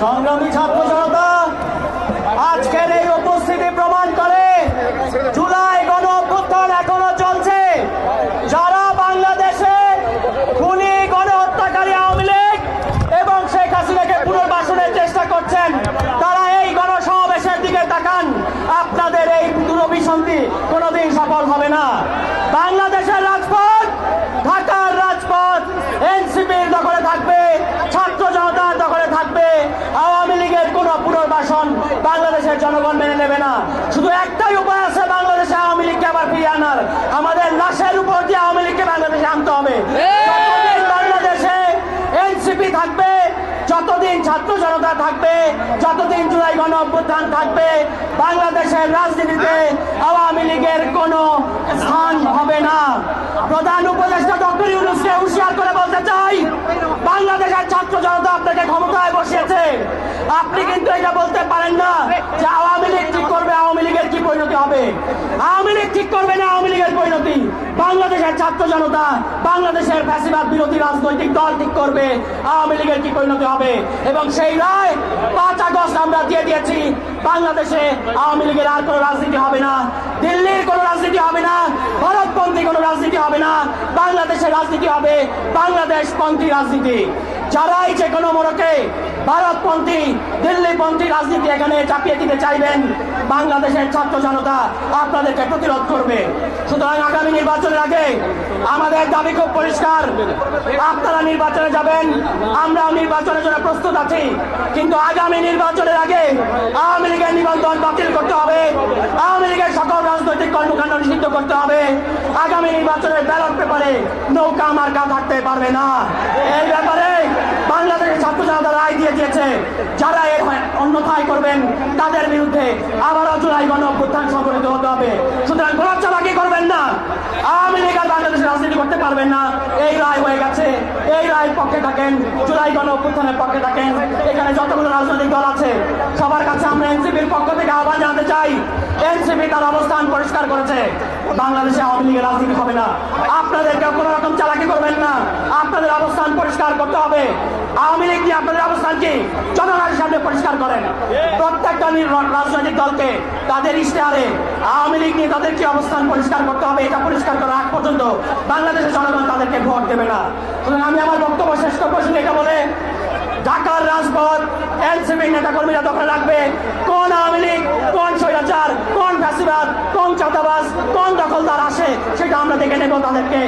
সংগ্রামী ছাত্র জনতা, আজকের এই উপস্থিতি প্রমাণ করে জুলাই গণ অভ্যুত্থান এখনো চলছে। যারা বাংলাদেশে খুনি গণহত্যাকারী আওয়ামী লীগ এবং শেখ হাসিনাকে পুনর্বাসনের চেষ্টা করছেন, তারা এই গণসমাবেশের দিকে তাকান। আপনাদের এই দুরভিসন্ধি কোনোদিন সফল হবে না। বাংলাদেশের রাজপথ, ঢাকার রাজপথ এনসিপির দখলে থাকবে, ছাত্র জনতার দখলে থাকবে। আওয়ামী লীগের কোন পুনর্বাসন বাংলাদেশের জনগণ মেনে নেবে না। শুধু একটাই উপায় আছে বাংলাদেশে আওয়ামী লীগকে আবার ফিরিয়ে আনার, আমাদের লাশের উপর দিয়ে আওয়ামী লীগকে বাংলাদেশে আনতে হবে। যতদিন বাংলাদেশে এনসিপি থাকবে, যতদিন ছাত্র জনতা থাকবে, যতদিন জুলাই গণ অভ্যুত্থান থাকবে, বাংলাদেশের রাজনীতিতে আওয়ামী লীগের কোনো স্থান হবে না। প্রধান উপদেষ্টা ডক্টর ইউনূসকে হুঁশিয়ার করে বলতে চাই, বাংলাদেশের ছাত্র জনতা আপনাকে ক্ষমতায় বসিয়েছে। আপনি কিন্তু এটা বলতে পারেন না যে আওয়ামী লীগ ঠিক করবে আওয়ামী লীগের কি পরিণতি হবে। আওয়ামী লীগ ঠিক করবে না আওয়ামী লীগের পরিণতি বাংলাদেশের ছাত্র জনতা, বাংলাদেশের ফ্যাসিবাদ বিরোধী রাজনৈতিক দল ঠিক করবে আওয়ামী লীগের কি পরিণতি হবে। এবং সেই রায় 5 আগস্ট আমরা দিয়ে দিয়েছি। বাংলাদেশে আওয়ামী লীগের আর কোনো রাজনীতি হবে না, দিল্লির কোনো রাজনীতি হবে না, ভারতপন্থী কোনো রাজনীতি হবে না। বাংলাদেশের রাজনীতি হবে বাংলাদেশপন্থী রাজনীতি। যারাই যে কোনো মোড়কে ভারতপন্থী, দিল্লিপন্থী রাজনীতি এখানে চাপিয়ে দিতে চাইবেন, বাংলাদেশের ছাত্র জনতা আপনাদেরকে প্রতিরোধ করবে। সুতরাং আগামী নির্বাচনের আগে আমাদের দাবি খুব পরিষ্কার, আপনারা নির্বাচনে যাবেন, আমরাও নির্বাচনের জন্য প্রস্তুত আছি। কিন্তু আগামী নির্বাচনের আগে আওয়ামী লীগের নিবন্ধন বাতিল করতে হবে, আওয়ামী লীগের সকল রাজনৈতিক কর্মকাণ্ড নিষিদ্ধ করতে হবে। আগামী নির্বাচনের ব্যালট পেপারে নৌকা মার্কা থাকতে পারবে না। এই ব্যাপারে বাংলাদেশের ছাত্র জনতা রায় দিয়ে দিয়েছে। যারা এর অন্যথায় করবেন তাদের বিরুদ্ধে আবারও জুলাই গণ অভ্যুত্থান সংগঠিত হতে হবে। সুতরাং কোনো চালাকি করবেন না, আওয়ামী লীগ আর বাংলাদেশের রাজনীতি করতে পারবেন না। এই রায় হয়ে গেছে, এই রায়ের পক্ষে থাকেন, জুলাই গণ অভ্যুত্থানের পক্ষে থাকেন। এখানে যতগুলো রাজনৈতিক দল আছে সবার কাছে আমরা এনসিপির পক্ষ থেকে আহ্বান জানাতে চাই, এনসিপি তার অবস্থান পরিষ্কার করেছে, বাংলাদেশে আওয়ামী লীগের রাজনীতি হবে না। আপনাদেরকে কোনো রকম চালাকি করবেন না, আপনাদের অবস্থান পরিষ্কার করতে হবে। আওয়ামী লীগ নিয়ে আপনাদের অবস্থান কি জনগণের সামনে পরিষ্কার করেন। প্রত্যেকটা রাজনৈতিক দলকে তাদের ইশতেহারে আওয়ামী লীগ নিয়ে তাদের কি অবস্থান পরিষ্কার করতে হবে, এটা পরিষ্কার করার আগ পর্যন্ত বাংলাদেশের জনগণ তাদেরকে ভোট দেবে না। সুতরাং আমি আমার বক্তব্য শেষ করবো এটা বলে, ঢাকার রাজপথ এনসিপি নেতাকর্মীরা দখলে রাখবে। কোন আওয়ামী লীগ, কোন স্বৈরাচার, কোন ফ্যাসিবাদ, কোন চাঁদাবাজ, কোন দখলদার আসে সেটা আমরা দেখে নেব তাদেরকে।